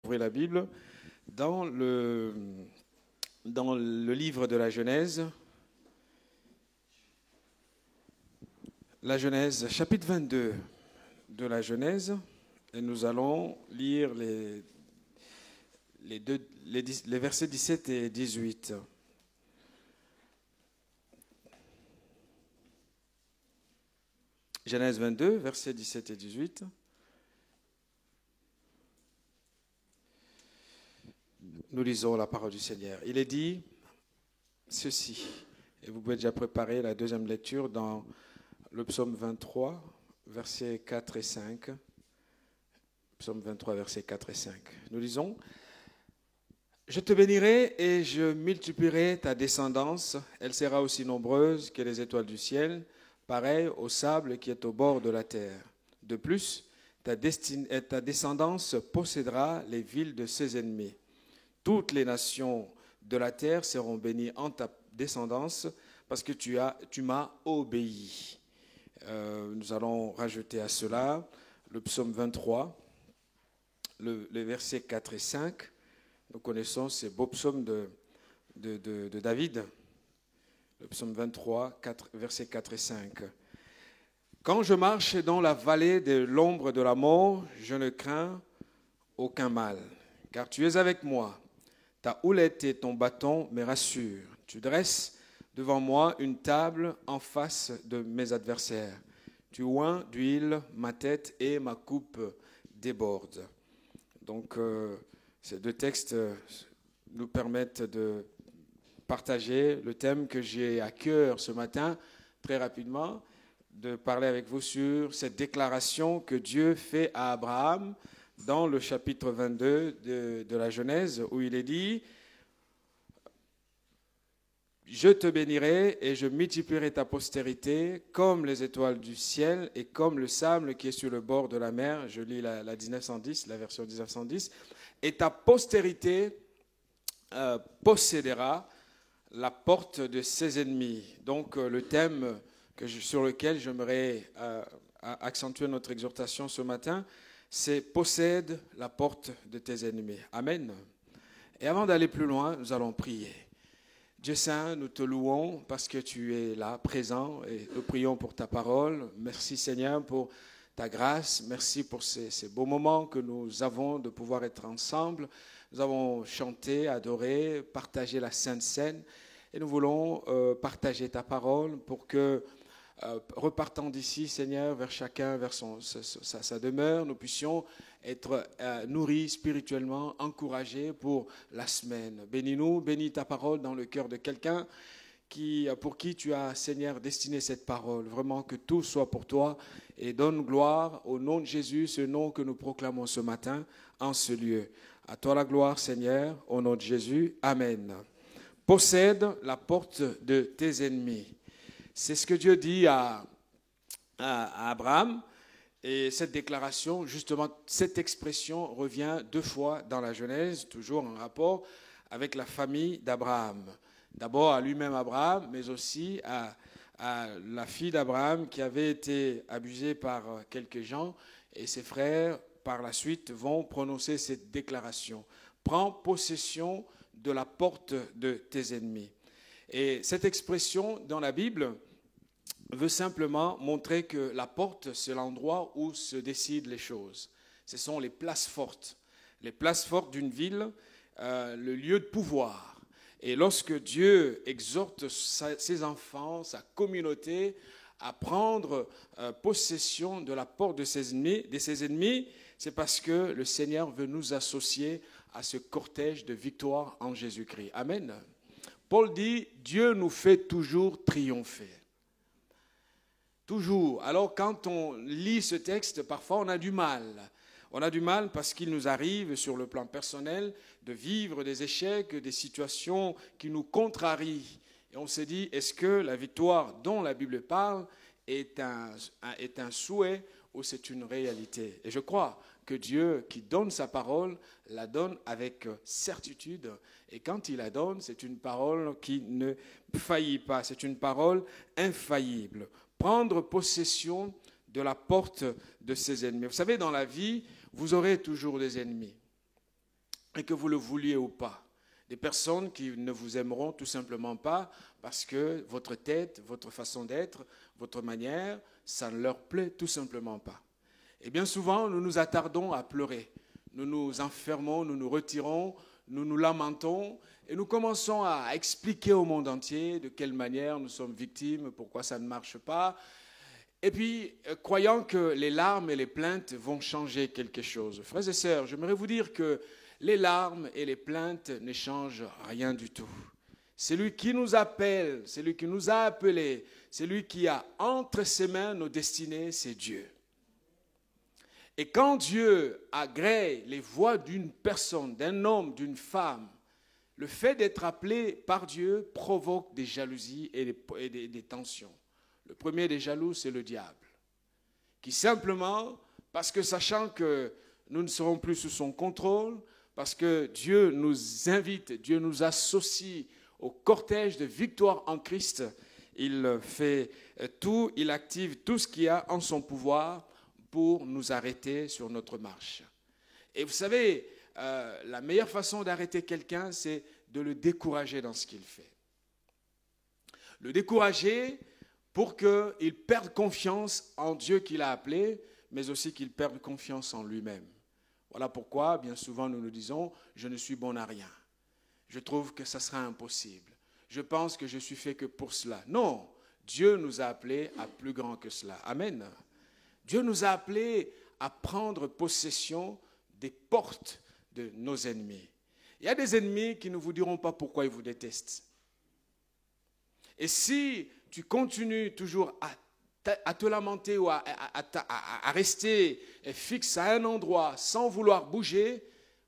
Ouvrez la Bible dans le livre de la Genèse, chapitre 22 de la Genèse, et nous allons lire les versets 17 et 18. Genèse 22, versets 17 et 18. Nous lisons la parole du Seigneur. Il est dit ceci, et vous pouvez déjà préparer la deuxième lecture dans le psaume 23, versets 4 et 5. Psaume 23, versets 4 et 5. Nous lisons: Je te bénirai et je multiplierai ta descendance. Elle sera aussi nombreuse que les étoiles du ciel, pareille au sable qui est au bord de la terre. De plus, ta descendance possédera les villes de ses ennemis. Toutes les nations de la terre seront bénies en ta descendance parce que tu m'as obéi. Nous allons rajouter à cela le psaume 23, les versets 4 et 5. Nous connaissons ces beaux psaumes de David. Le psaume 23, versets 4 et 5. Quand je marche dans la vallée de l'ombre de la mort, je ne crains aucun mal, car tu es avec moi. Ta houlette et ton bâton me rassurent. Tu dresses devant moi une table en face de mes adversaires. Tu oins d'huile ma tête et ma coupe déborde. Donc, ces deux textes nous permettent de partager le thème que j'ai à cœur ce matin, très rapidement, de parler avec vous sur cette déclaration que Dieu fait à Abraham dans le chapitre 22 de la Genèse, où il est dit: Je te bénirai et je multiplierai ta postérité comme les étoiles du ciel et comme le sable qui est sur le bord de la mer. Je lis la 1910, la version 1910. Et ta postérité possédera la porte de ses ennemis. Donc le thème sur lequel j'aimerais accentuer notre exhortation ce matin, c'est « Possède la porte de tes ennemis ». Amen. Et avant d'aller plus loin, nous allons prier. Dieu Saint, nous te louons parce que tu es là, présent, et nous prions pour ta parole. Merci Seigneur pour ta grâce. Merci pour ces beaux moments que nous avons de pouvoir être ensemble. Nous avons chanté, adoré, partagé la Sainte Seine. Et nous voulons partager ta parole pour que, repartant d'ici, Seigneur, vers chacun, vers sa demeure, nous puissions être nourris spirituellement, encouragés pour la semaine. Bénis-nous, bénis ta parole dans le cœur de quelqu'un pour qui tu as, Seigneur, destiné cette parole. Vraiment que tout soit pour toi et donne gloire au nom de Jésus, ce nom que nous proclamons ce matin en ce lieu. À toi la gloire, Seigneur, au nom de Jésus. Amen. Possède la porte de tes ennemis. C'est ce que Dieu dit à Abraham. Et cette déclaration, justement, cette expression revient 2 fois dans la Genèse, toujours en rapport avec la famille d'Abraham. D'abord à lui-même Abraham, mais aussi à la fille d'Abraham qui avait été abusée par quelques gens. Et ses frères, par la suite, vont prononcer cette déclaration. Prends possession de la porte de tes ennemis. Et cette expression dans la Bible veut simplement montrer que la porte, c'est l'endroit où se décident les choses. Ce sont les places fortes d'une ville, le lieu de pouvoir. Et lorsque Dieu exhorte ses enfants, sa communauté, à prendre possession de la porte de ses ennemis, c'est parce que le Seigneur veut nous associer à ce cortège de victoire en Jésus-Christ. Amen. Paul dit, Dieu nous fait toujours triompher. Toujours. Alors quand on lit ce texte, parfois on a du mal. On a du mal parce qu'il nous arrive sur le plan personnel de vivre des échecs, des situations qui nous contrarient. Et on se dit, est-ce que la victoire dont la Bible parle est un souhait ou c'est une réalité? Et je crois que Dieu qui donne sa parole, la donne avec certitude. Et quand il la donne, c'est une parole qui ne faillit pas. C'est une parole infaillible. Prendre possession de la porte de ses ennemis. Vous savez, dans la vie, vous aurez toujours des ennemis. et que vous le vouliez ou pas. Des personnes qui ne vous aimeront tout simplement pas parce que votre tête, votre façon d'être, votre manière, ça ne leur plaît tout simplement pas. Et bien souvent, nous nous attardons à pleurer. Nous nous enfermons, nous nous retirons, nous nous lamentons et nous commençons à expliquer au monde entier de quelle manière nous sommes victimes, pourquoi ça ne marche pas. Et puis, croyant que les larmes et les plaintes vont changer quelque chose. Frères et sœurs, j'aimerais vous dire que les larmes et les plaintes ne changent rien du tout. Celui qui nous appelle, celui qui nous a appelés, celui qui a entre ses mains nos destinées, c'est Dieu. Et quand Dieu agrée les voix d'une personne, d'un homme, d'une femme, le fait d'être appelé par Dieu provoque des jalousies et des tensions. Le premier des jaloux, c'est le diable, qui simplement, parce que sachant que nous ne serons plus sous son contrôle, parce que Dieu nous invite, Dieu nous associe au cortège de victoire en Christ, il fait tout, il active tout ce qu'il y a en son pouvoir pour nous arrêter sur notre marche. Et vous savez, la meilleure façon d'arrêter quelqu'un, c'est de le décourager dans ce qu'il fait. Le décourager pour qu'il perde confiance en Dieu qu'il a appelé, mais aussi qu'il perde confiance en lui-même. Voilà pourquoi, bien souvent, nous nous disons « je ne suis bon à rien ». Je trouve que ça sera impossible. Je pense que je suis fait que pour cela. Non, Dieu nous a appelés à plus grand que cela. Amen. Dieu nous a appelés à prendre possession des portes de nos ennemis. Il y a des ennemis qui ne vous diront pas pourquoi ils vous détestent. Et si tu continues toujours à te lamenter ou à rester fixe à un endroit sans vouloir bouger,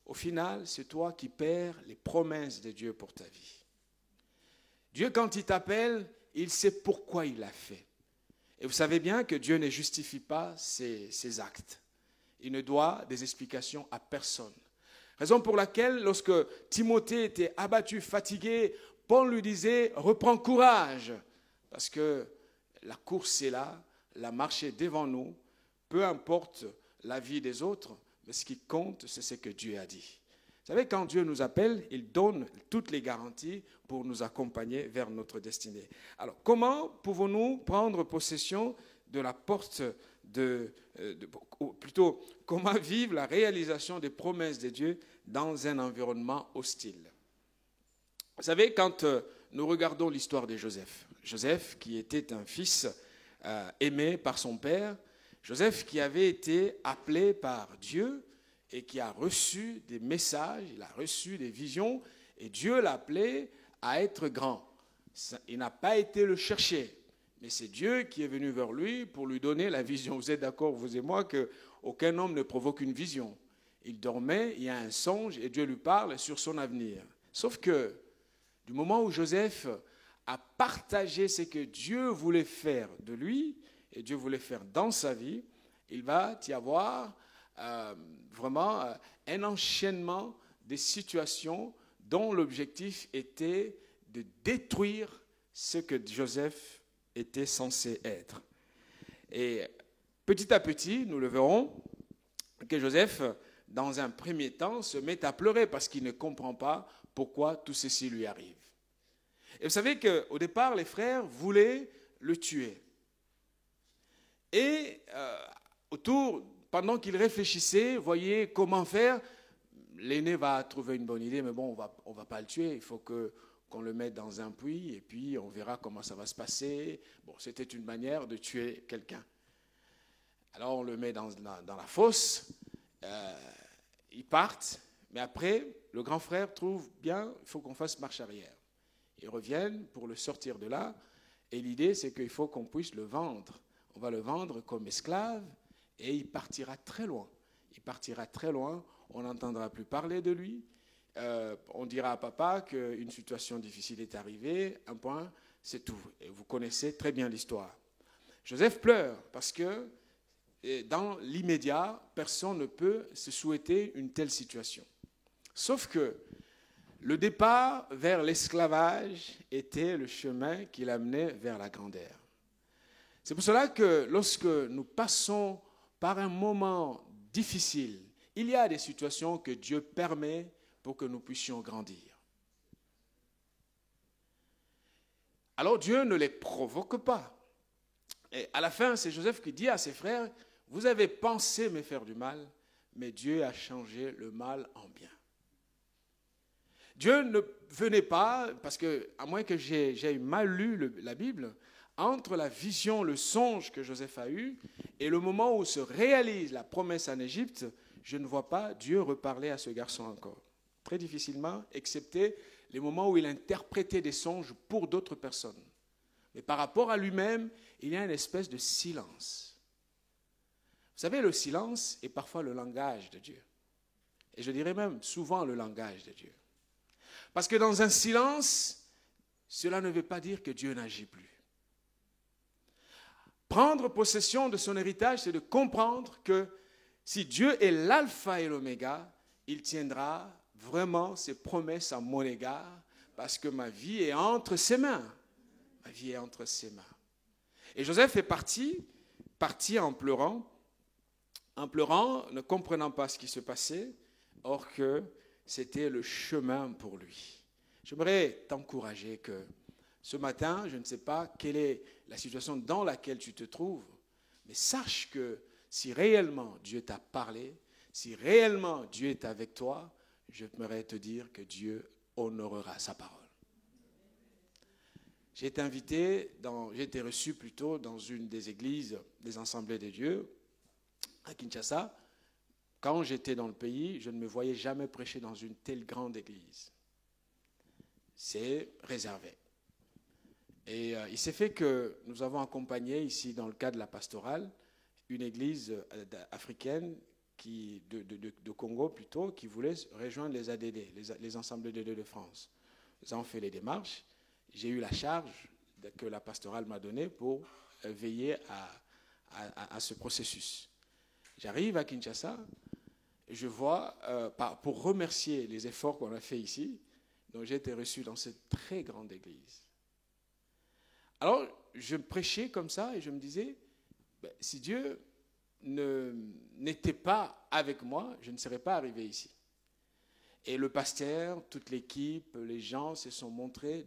au final, c'est toi qui perds les promesses de Dieu pour ta vie. Dieu, quand il t'appelle, il sait pourquoi il l'a fait. Et vous savez bien que Dieu ne justifie pas ses actes. Il ne doit des explications à personne. Raison pour laquelle, lorsque Timothée était abattu, fatigué, Paul lui disait « reprends courage » parce que la course est là, la marche est devant nous, peu importe la vie des autres, mais ce qui compte, c'est ce que Dieu a dit. Vous savez, quand Dieu nous appelle, il donne toutes les garanties pour nous accompagner vers notre destinée. Alors, comment pouvons-nous prendre possession de la porte ou plutôt, comment vivre la réalisation des promesses de Dieu dans un environnement hostile? Vous savez, quand nous regardons l'histoire de Joseph, Joseph qui était un fils aimé par son père, Joseph qui avait été appelé par Dieu et qui a reçu des messages, il a reçu des visions, et Dieu l'a appelé à être grand. Il n'a pas été le chercher, mais c'est Dieu qui est venu vers lui pour lui donner la vision. Vous êtes d'accord, vous et moi, qu'aucun homme ne provoque une vision. Il dormait, il y a un songe, et Dieu lui parle sur son avenir. Sauf que, du moment où Joseph a partagé ce que Dieu voulait faire de lui, et Dieu voulait faire dans sa vie, il va y avoir vraiment un enchaînement des situations dont l'objectif était de détruire ce que Joseph était censé être. Et petit à petit, nous le verrons, que Joseph, dans un premier temps, se met à pleurer parce qu'il ne comprend pas pourquoi tout ceci lui arrive. Et vous savez qu'au départ, les frères voulaient le tuer. Et pendant qu'il réfléchissait, voyez comment faire, l'aîné va trouver une bonne idée, mais bon, on va pas le tuer, il faut qu'on le mette dans un puits, et puis on verra comment ça va se passer. Bon, c'était une manière de tuer quelqu'un. Alors on le met dans la fosse, ils partent, mais après, le grand frère trouve bien, il faut qu'on fasse marche arrière. Ils reviennent pour le sortir de là, et l'idée c'est qu'il faut qu'on puisse le vendre. On va le vendre comme esclave, et il partira très loin. Il partira très loin, on n'entendra plus parler de lui. On dira à papa qu'une situation difficile est arrivée, un point, c'est tout. Et vous connaissez très bien l'histoire. Joseph pleure parce que dans l'immédiat, personne ne peut se souhaiter une telle situation. Sauf que le départ vers l'esclavage était le chemin qui l'amenait vers la grandeur. C'est pour cela que lorsque nous passons par un moment difficile, il y a des situations que Dieu permet pour que nous puissions grandir. Alors Dieu ne les provoque pas. Et à la fin, c'est Joseph qui dit à ses frères, « Vous avez pensé me faire du mal, mais Dieu a changé le mal en bien. » Dieu ne venait pas, parce que, à moins que j'ai mal lu la Bible, entre la vision, le songe que Joseph a eu, et le moment où se réalise la promesse en Égypte, je ne vois pas Dieu reparler à ce garçon encore. Très difficilement, excepté les moments où il interprétait des songes pour d'autres personnes. Mais par rapport à lui-même, il y a une espèce de silence. Vous savez, le silence est parfois le langage de Dieu. Et je dirais même souvent le langage de Dieu. Parce que dans un silence, cela ne veut pas dire que Dieu n'agit plus. Prendre possession de son héritage, c'est de comprendre que si Dieu est l'alpha et l'oméga, il tiendra vraiment ses promesses à mon égard, parce que ma vie est entre ses mains. Ma vie est entre ses mains. Et Joseph est parti en pleurant, ne comprenant pas ce qui se passait, or que c'était le chemin pour lui. J'aimerais t'encourager que ce matin, je ne sais pas quelle est la situation dans laquelle tu te trouves, mais sache que si réellement Dieu t'a parlé, si réellement Dieu est avec toi, j'aimerais te dire que Dieu honorera sa parole. J'ai été reçu plutôt dans une des églises des Assemblées de Dieu à Kinshasa. Quand j'étais dans le pays, je ne me voyais jamais prêcher dans une telle grande église. C'est réservé. Et il s'est fait que nous avons accompagné ici, dans le cadre de la pastorale, une église africaine de Congo plutôt, qui voulait rejoindre les ADD, les Assemblées de Dieu de France. Nous avons fait les démarches. J'ai eu la charge que la pastorale m'a donnée pour veiller à ce processus. J'arrive à Kinshasa, je vois, pour remercier les efforts qu'on a fait ici, donc j'ai été reçu dans cette très grande église. Alors, je prêchais comme ça et je me disais, si Dieu n'était pas avec moi, je ne serais pas arrivé ici. Et le pasteur, toute l'équipe, les gens se sont montrés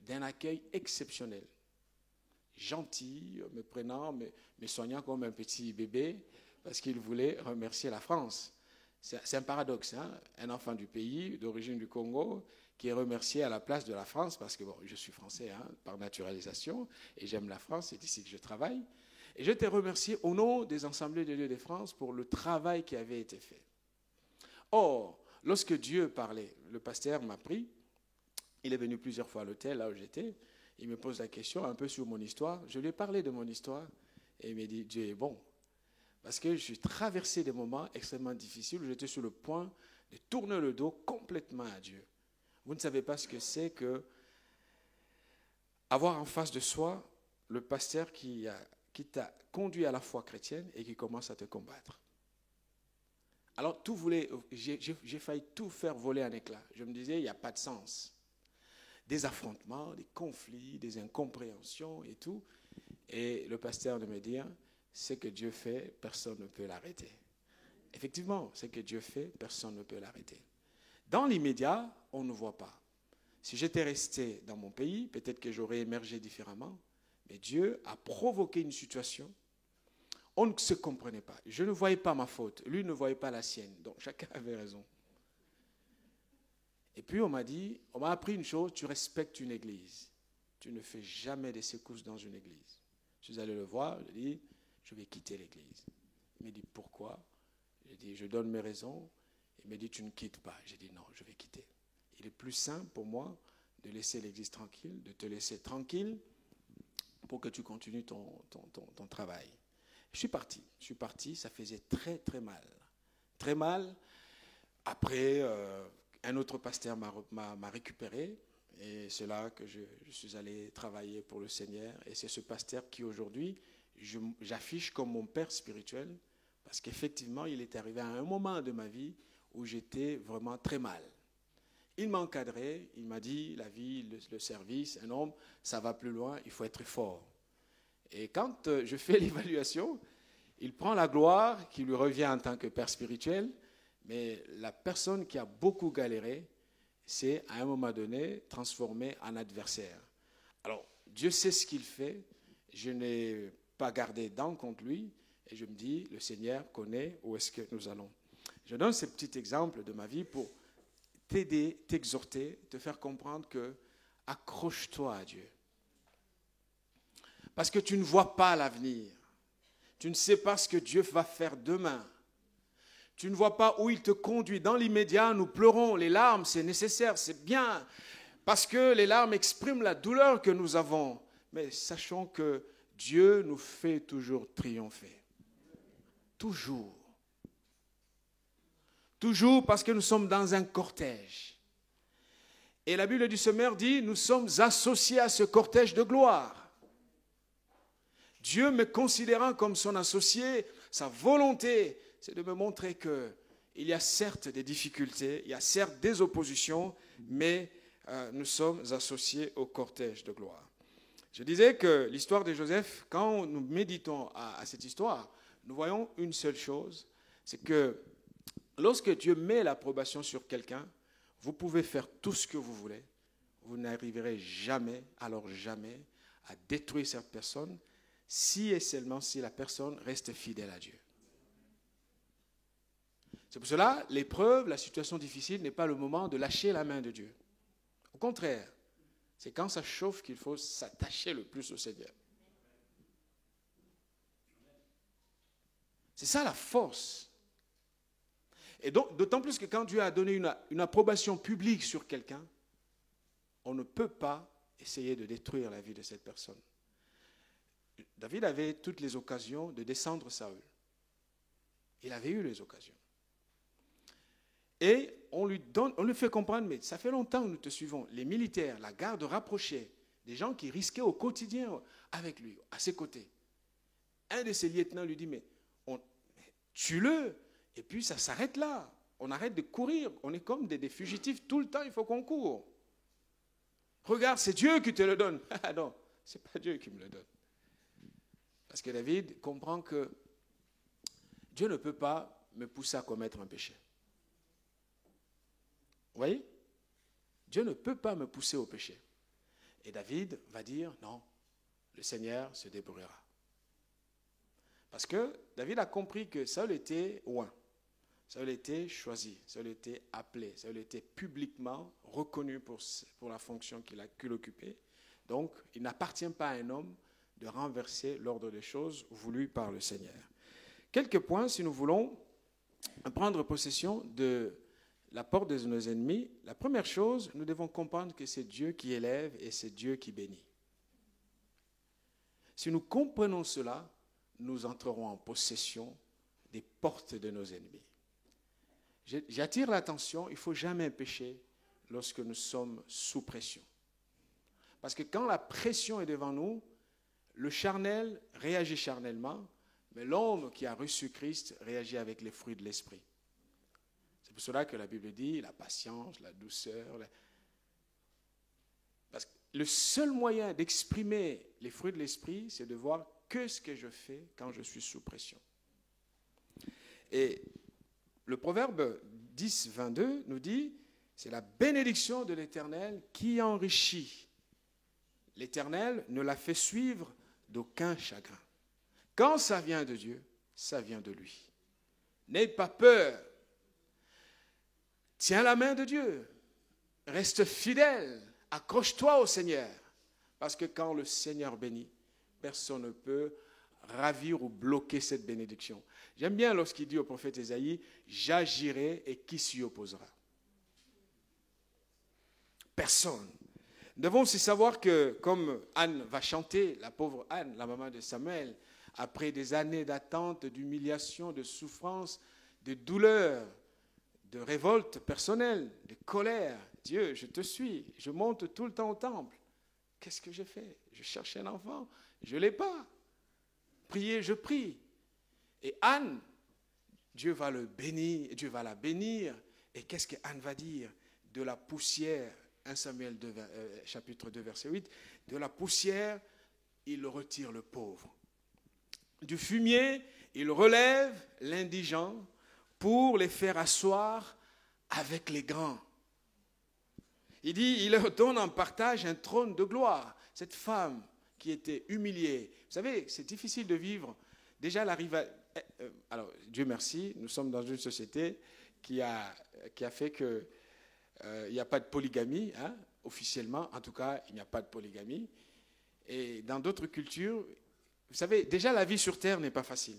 d'un accueil exceptionnel. Gentil, me prenant, me soignant comme un petit bébé, parce qu'ils voulaient remercier la France. C'est un paradoxe, hein? Un enfant du pays, d'origine du Congo, qui est remercié à la place de la France, parce que bon, je suis français par naturalisation, et j'aime la France, c'est ici que je travaille. Et je t'ai remercié au nom des Assemblées de Dieu de France pour le travail qui avait été fait. Or, lorsque Dieu parlait, le pasteur m'a pris, il est venu plusieurs fois à l'hôtel, là où j'étais, il me pose la question un peu sur mon histoire. Je lui ai parlé de mon histoire, et il m'a dit, Dieu est bon. Parce que je suis traversé des moments extrêmement difficiles où j'étais sur le point de tourner le dos complètement à Dieu. Vous ne savez pas ce que c'est que avoir en face de soi le pasteur qui t'a conduit à la foi chrétienne et qui commence à te combattre. Alors, j'ai failli tout faire voler en éclats. Je me disais, il n'y a pas de sens. Des affrontements, des conflits, des incompréhensions et tout. Et le pasteur de me dire, ce que Dieu fait, personne ne peut l'arrêter. Effectivement, ce que Dieu fait, personne ne peut l'arrêter. Dans l'immédiat, on ne voit pas. Si j'étais resté dans mon pays, peut-être que j'aurais émergé différemment. Mais Dieu a provoqué une situation. On ne se comprenait pas. Je ne voyais pas ma faute. Lui ne voyait pas la sienne. Donc chacun avait raison. Et puis on m'a appris une chose, tu respectes une église. Tu ne fais jamais des secousses dans une église. Je suis allé le voir, je lui ai dit, je vais quitter l'église. Il m'a dit, pourquoi? J'ai dit, je donne mes raisons. Il m'a dit, tu ne quittes pas. J'ai dit, non, je vais quitter. Il est plus simple pour moi de laisser l'église tranquille, de te laisser tranquille pour que tu continues ton travail. Je suis parti, ça faisait très très mal. Très mal. Après, un autre pasteur m'a récupéré et c'est là que je suis allé travailler pour le Seigneur. Et c'est ce pasteur qui aujourd'hui, j'affiche comme mon père spirituel parce qu'effectivement, il est arrivé à un moment de ma vie où j'étais vraiment très mal. Il m'a encadré, il m'a dit, la vie, le service, un homme, ça va plus loin, il faut être fort. Et quand je fais l'évaluation, il prend la gloire qui lui revient en tant que père spirituel, Mais la personne qui a beaucoup galéré, c'est à un moment donné transformée en adversaire. Alors, Dieu sait ce qu'il fait. Je n'ai pas gardé dent contre lui. Et je me dis, le Seigneur connaît où est-ce que nous allons. Je donne ce petit exemple de ma vie pour t'aider, t'exhorter, te faire comprendre que accroche-toi à Dieu. Parce que tu ne vois pas l'avenir. Tu ne sais pas ce que Dieu va faire demain. Tu ne vois pas où il te conduit. Dans l'immédiat, nous pleurons. Les larmes, c'est nécessaire, c'est bien. Parce que les larmes expriment la douleur que nous avons. Mais sachons que Dieu nous fait toujours triompher. Toujours. Toujours parce que nous sommes dans un cortège. Et la Bible du Semeur dit, nous sommes associés à ce cortège de gloire. Dieu me considérant comme son associé, sa volonté, c'est de me montrer qu'il y a certes des difficultés, il y a certes des oppositions, mais nous sommes associés au cortège de gloire. Je disais que l'histoire de Joseph, quand nous méditons à cette histoire, nous voyons une seule chose, c'est que lorsque Dieu met l'approbation sur quelqu'un, vous pouvez faire tout ce que vous voulez, vous n'arriverez jamais, alors jamais, à détruire cette personne, si et seulement si la personne reste fidèle à Dieu. C'est pour cela, l'épreuve, la situation difficile n'est pas le moment de lâcher la main de Dieu. Au contraire, c'est quand ça chauffe qu'il faut s'attacher le plus au Seigneur. C'est ça la force. Et donc, d'autant plus que quand Dieu a donné une approbation publique sur quelqu'un, on ne peut pas essayer de détruire la vie de cette personne. David avait toutes les occasions de descendre Saül. Il avait eu les occasions. Et on lui fait comprendre, mais ça fait longtemps que nous te suivons. Les militaires, la garde rapprochée, des gens qui risquaient au quotidien avec lui, à ses côtés. Un de ses lieutenants lui dit, mais tue-le, et puis ça s'arrête là. On arrête de courir. On est comme des fugitifs. Tout le temps, il faut qu'on court. Regarde, c'est Dieu qui te le donne. Ah non, ce n'est pas Dieu qui me le donne. Parce que David comprend que Dieu ne peut pas me pousser à commettre un péché. Vous voyez? Dieu ne peut pas me pousser au péché. Et David va dire, non, le Seigneur se débrouillera. Parce que David a compris que Saül était oint, Saül était choisi, Saül était appelé, Saül était publiquement reconnu pour la fonction qu'il occupait. Donc, il n'appartient pas à un homme de renverser l'ordre des choses voulu par le Seigneur. Quelques points, si nous voulons prendre possession de la porte de nos ennemis. La première chose, nous devons comprendre que c'est Dieu qui élève et c'est Dieu qui bénit. Si nous comprenons cela, nous entrerons en possession des portes de nos ennemis. J'attire l'attention, il ne faut jamais pécher lorsque nous sommes sous pression. Parce que quand la pression est devant nous, le charnel réagit charnellement, mais l'homme qui a reçu Christ réagit avec les fruits de l'esprit. C'est pour cela que la Bible dit la patience, la douceur. Parce que le seul moyen d'exprimer les fruits de l'esprit, c'est de voir que ce que je fais quand je suis sous pression. Et le proverbe 10, 22 nous dit, c'est la bénédiction de l'Éternel qui enrichit. L'Éternel ne la fait suivre d'aucun chagrin. Quand ça vient de Dieu, ça vient de lui. N'aie pas peur. Tiens la main de Dieu. Reste fidèle. Accroche-toi au Seigneur. Parce que quand le Seigneur bénit, personne ne peut ravir ou bloquer cette bénédiction. J'aime bien lorsqu'il dit au prophète Ésaïe, « J'agirai et qui s'y opposera ?» Personne. Nous devons aussi savoir que, comme Anne va chanter, la pauvre Anne, la maman de Samuel, après des années d'attente, d'humiliation, de souffrance, de douleur, de révolte personnelle, de colère, Dieu, je te suis, je monte tout le temps au temple. Qu'est-ce que j'ai fait? Je cherchais un enfant, je ne l'ai pas. Prier, je prie. Et Anne, Dieu va la bénir. Et qu'est-ce qu'Anne va dire? De la poussière, 1 Samuel 2, chapitre 2, verset 8, de la poussière, il retire le pauvre. Du fumier, il relève l'indigent pour les faire asseoir avec les grands. Il dit, il leur donne en partage un trône de gloire. Cette femme qui était humiliée. Vous savez, c'est difficile de vivre. Déjà, alors, Dieu merci, nous sommes dans une société qui a fait que il n'y a pas de polygamie, hein, officiellement. En tout cas, il n'y a pas de polygamie. Et dans d'autres cultures, vous savez, déjà, la vie sur Terre n'est pas facile.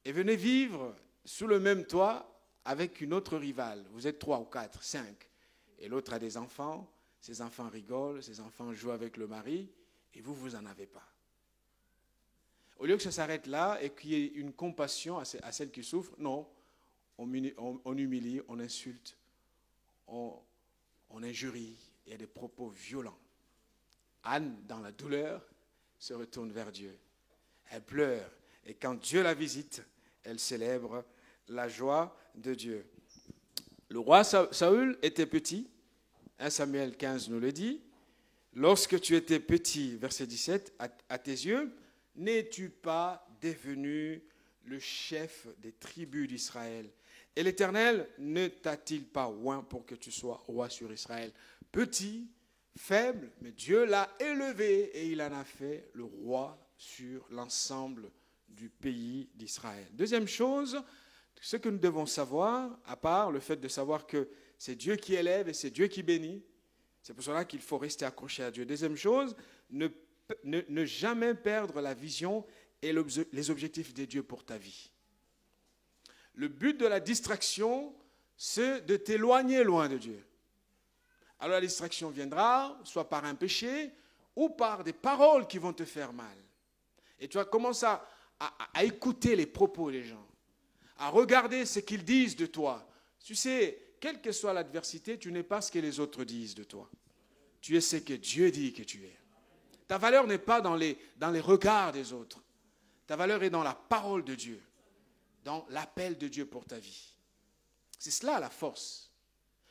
Et venez vivre sous le même toit avec une autre rivale. Vous êtes 3 ou 4, 5. Et l'autre a des enfants. Ses enfants rigolent, ses enfants jouent avec le mari. Et vous n'en avez pas. Au lieu que ça s'arrête là et qu'il y ait une compassion à celle qui souffre, non, on humilie, on insulte, on injurie, il y a des propos violents. Anne, dans la douleur, se retourne vers Dieu. Elle pleure et quand Dieu la visite, elle célèbre la joie de Dieu. Le roi Saül était petit, 1 Samuel 15 nous le dit. Lorsque tu étais petit, verset 17, à tes yeux, n'es-tu pas devenu le chef des tribus d'Israël? Et l'Éternel ne t'a-t-il pas oint pour que tu sois roi sur Israël? Petit, faible, mais Dieu l'a élevé et il en a fait le roi sur l'ensemble du pays d'Israël. Deuxième chose, ce que nous devons savoir, à part le fait de savoir que c'est Dieu qui élève et c'est Dieu qui bénit, c'est pour cela qu'il faut rester accroché à Dieu. Deuxième chose, ne jamais perdre la vision et les objectifs de Dieu pour ta vie. Le but de la distraction, c'est de t'éloigner loin de Dieu. Alors la distraction viendra, soit par un péché ou par des paroles qui vont te faire mal. Et tu vas commencer à écouter les propos des gens, à regarder ce qu'ils disent de toi. Tu sais, quelle que soit l'adversité, tu n'es pas ce que les autres disent de toi. Tu es ce que Dieu dit que tu es. Ta valeur n'est pas dans les regards des autres. Ta valeur est dans la parole de Dieu, dans l'appel de Dieu pour ta vie. C'est cela la force.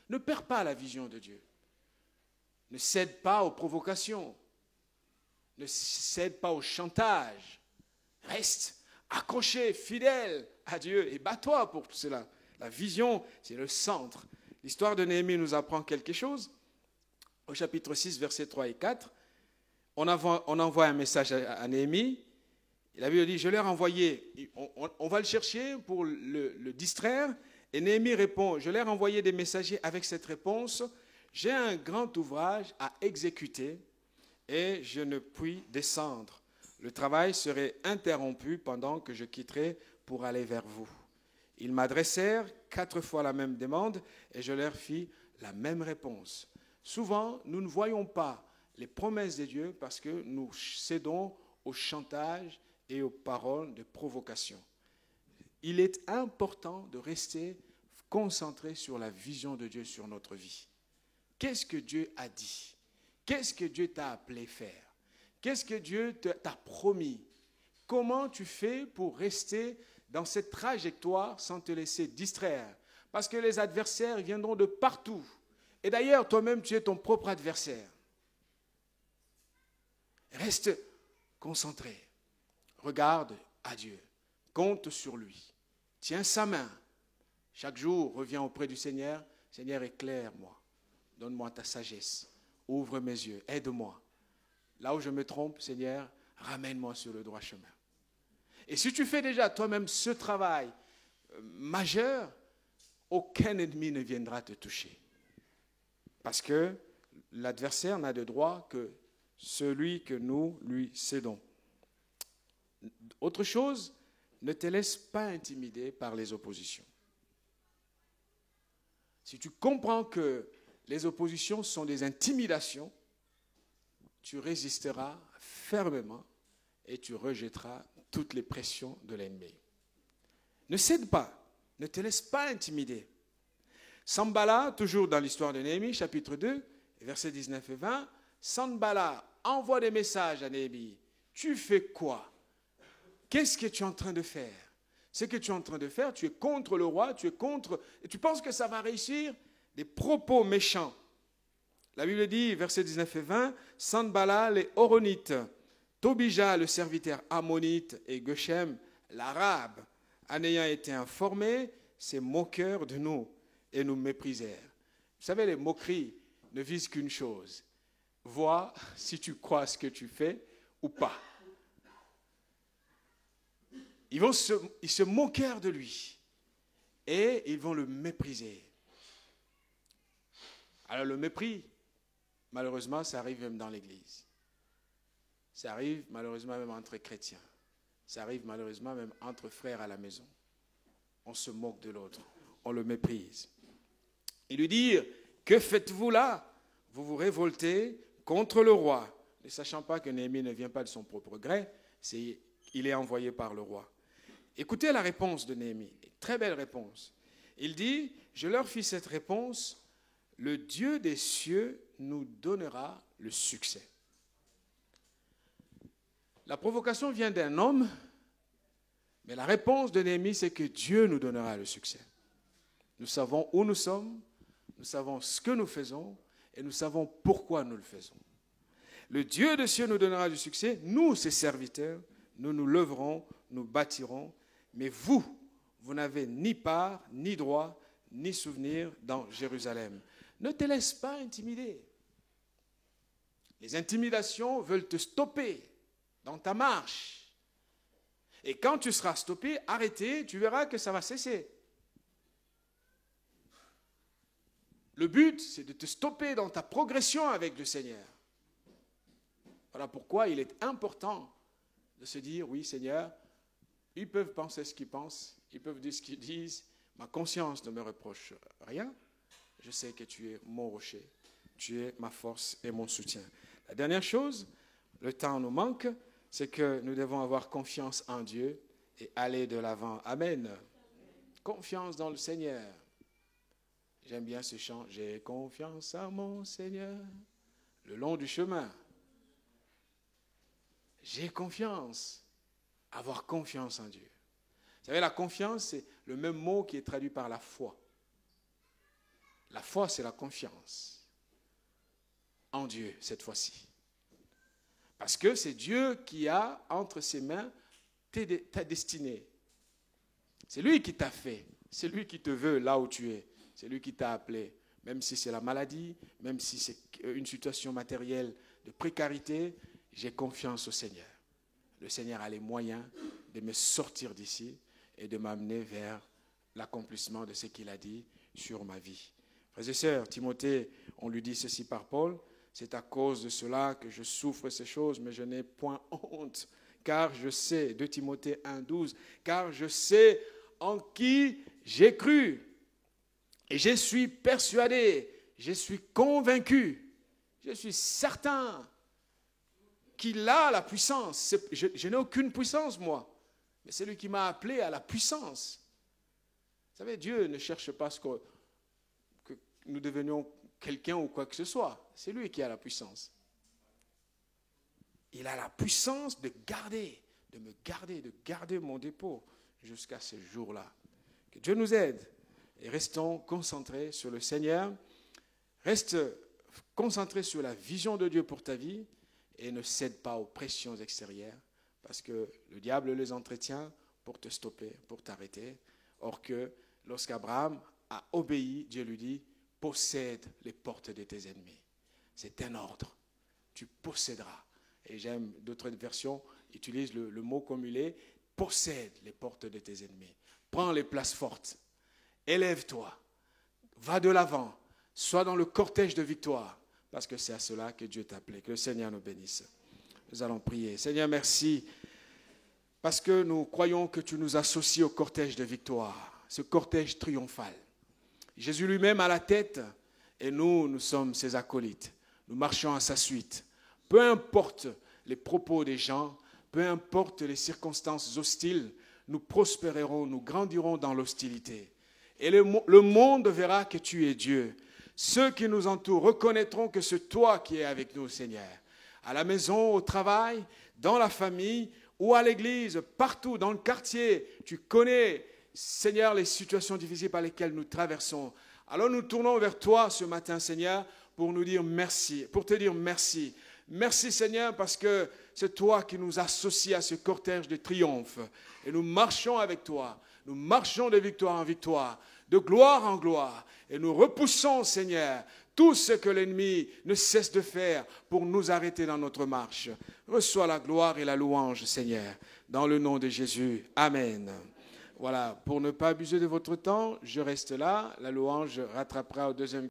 Ne perds pas la vision de Dieu. Ne cède pas aux provocations. Ne cède pas au chantage. Reste accroché, fidèle à Dieu et bats-toi pour cela. La vision, c'est le centre. L'histoire de Néhémie nous apprend quelque chose. Au chapitre 6, versets 3 et 4, on envoie un message à Néhémie. La Bible dit, je leur ai envoyé, on va le chercher pour le distraire. Et Néhémie répond, je leur ai envoyé des messagers avec cette réponse, j'ai un grand ouvrage à exécuter et je ne puis descendre. Le travail serait interrompu pendant que je quitterai pour aller vers vous. Ils m'adressèrent 4 fois la même demande et je leur fis la même réponse. Souvent, nous ne voyons pas les promesses de Dieu parce que nous cédons au chantage et aux paroles de provocation. Il est important de rester concentré sur la vision de Dieu sur notre vie. Qu'est-ce que Dieu a dit? Qu'est-ce que Dieu t'a appelé faire? Qu'est-ce que Dieu t'a promis? Comment tu fais pour rester dans cette trajectoire sans te laisser distraire? Parce que les adversaires viendront de partout. Et d'ailleurs, toi-même, tu es ton propre adversaire. Reste concentré. Regarde à Dieu. Compte sur lui. Tiens sa main. Chaque jour, reviens auprès du Seigneur. Seigneur, éclaire-moi. Donne-moi ta sagesse. Ouvre mes yeux. Aide-moi. Là où je me trompe, Seigneur, ramène-moi sur le droit chemin. Et si tu fais déjà toi-même ce travail majeur, aucun ennemi ne viendra te toucher. Parce que l'adversaire n'a de droit que celui que nous lui cédons. Autre chose, ne te laisse pas intimider par les oppositions. Si tu comprends que les oppositions sont des intimidations, tu résisteras fermement et tu rejetteras toutes les pressions de l'ennemi. Ne cède pas, ne te laisse pas intimider. Sanballat, toujours dans l'histoire de Néhémie, chapitre 2, versets 19 et 20, Sanballat envoie des messages à Néhémie. Tu fais quoi? Qu'est-ce que tu es en train de faire? Ce que tu es en train de faire, tu es contre le roi, tu es contre, et tu penses que ça va réussir? Des propos méchants. La Bible dit, versets 19 et 20, Sanballat les Horonites, Tobija le serviteur ammonite et Geshem l'arabe, en ayant été informés, se moquèrent de nous et nous méprisèrent. Vous savez, les moqueries ne visent qu'une chose. Vois si tu crois ce que tu fais ou pas. Ils se moquèrent de lui et ils vont le mépriser. Alors le mépris, malheureusement, ça arrive même dans l'Église. Ça arrive malheureusement même entre chrétiens. Ça arrive malheureusement même entre frères à la maison. On se moque de l'autre, on le méprise. Ils lui dirent, que faites-vous là? Vous vous révoltez contre le roi, ne sachant pas que Néhémie ne vient pas de son propre gré, il est envoyé par le roi. Écoutez la réponse de Néhémie, très belle réponse. Il dit, je leur fis cette réponse, le Dieu des cieux nous donnera le succès. La provocation vient d'un homme, mais la réponse de Néhémie, c'est que Dieu nous donnera le succès. Nous savons où nous sommes, nous savons ce que nous faisons et nous savons pourquoi nous le faisons. Le Dieu des cieux nous donnera du succès. Nous, ses serviteurs, nous nous lèverons, nous bâtirons. Mais vous, vous n'avez ni part, ni droit, ni souvenir dans Jérusalem. Ne te laisse pas intimider. Les intimidations veulent te stopper dans ta marche. Et quand tu seras stoppé, arrêté, tu verras que ça va cesser. Le but, c'est de te stopper dans ta progression avec le Seigneur. Voilà pourquoi il est important de se dire, oui Seigneur, ils peuvent penser ce qu'ils pensent, ils peuvent dire ce qu'ils disent, ma conscience ne me reproche rien, je sais que tu es mon rocher, tu es ma force et mon soutien. La dernière chose, le temps nous manque, c'est que nous devons avoir confiance en Dieu et aller de l'avant. Amen. Confiance dans le Seigneur. J'aime bien ce chant. J'ai confiance en mon Seigneur le long du chemin. J'ai confiance. Avoir confiance en Dieu. Vous savez, la confiance, c'est le même mot qui est traduit par la foi. La foi, c'est la confiance en Dieu, cette fois-ci. Parce que c'est Dieu qui a entre ses mains ta destinée. C'est lui qui t'a fait. C'est lui qui te veut là où tu es. C'est lui qui t'a appelé. Même si c'est la maladie, même si c'est une situation matérielle de précarité, j'ai confiance au Seigneur. Le Seigneur a les moyens de me sortir d'ici et de m'amener vers l'accomplissement de ce qu'il a dit sur ma vie. Frères et sœurs, Timothée, on lui dit ceci par Paul, c'est à cause de cela que je souffre ces choses, mais je n'ai point honte, car je sais, 2 Timothée 1,12, car je sais en qui j'ai cru, et je suis persuadé, je suis convaincu, je suis certain qu'il a la puissance. Je n'ai aucune puissance, moi, mais c'est lui qui m'a appelé à la puissance. Vous savez, Dieu ne cherche pas que nous devenions quelqu'un ou quoi que ce soit. C'est lui qui a la puissance. Il a la puissance de garder mon dépôt jusqu'à ce jour-là. Que Dieu nous aide et restons concentrés sur le Seigneur. Reste concentré sur la vision de Dieu pour ta vie et ne cède pas aux pressions extérieures parce que le diable les entretient pour te stopper, pour t'arrêter. Or que lorsqu'Abraham a obéi, Dieu lui dit « Possède les portes de tes ennemis ». C'est un ordre. Tu posséderas. Et j'aime d'autres versions utilisent le mot cumulé « Possède les portes de tes ennemis ». Prends les places fortes. Élève-toi. Va de l'avant. Sois dans le cortège de victoire. Parce que c'est à cela que Dieu t'a appelé. Que le Seigneur nous bénisse. Nous allons prier. Seigneur, merci. Parce que nous croyons que tu nous associes au cortège de victoire. Ce cortège triomphal. Jésus lui-même à la tête. Et nous sommes ses acolytes. Nous marchons à sa suite. Peu importe les propos des gens, peu importe les circonstances hostiles, nous prospérerons, nous grandirons dans l'hostilité. Et le monde verra que tu es Dieu. Ceux qui nous entourent reconnaîtront que c'est toi qui es avec nous, Seigneur. À la maison, au travail, dans la famille ou à l'église, partout dans le quartier, tu connais, Seigneur, les situations difficiles par lesquelles nous traversons. Alors nous tournons vers toi ce matin, Seigneur, pour nous dire merci, pour te dire merci. Merci, Seigneur, parce que c'est toi qui nous associes à ce cortège de triomphe. Et nous marchons avec toi. nous marchons de victoire en victoire, de gloire en gloire, et nous repoussons, Seigneur, tout ce que l'ennemi ne cesse de faire pour nous arrêter dans notre marche. Reçois la gloire et la louange, Seigneur, dans le nom de Jésus. Amen. Voilà, pour ne pas abuser de votre temps, je reste là. La louange rattrapera au deuxième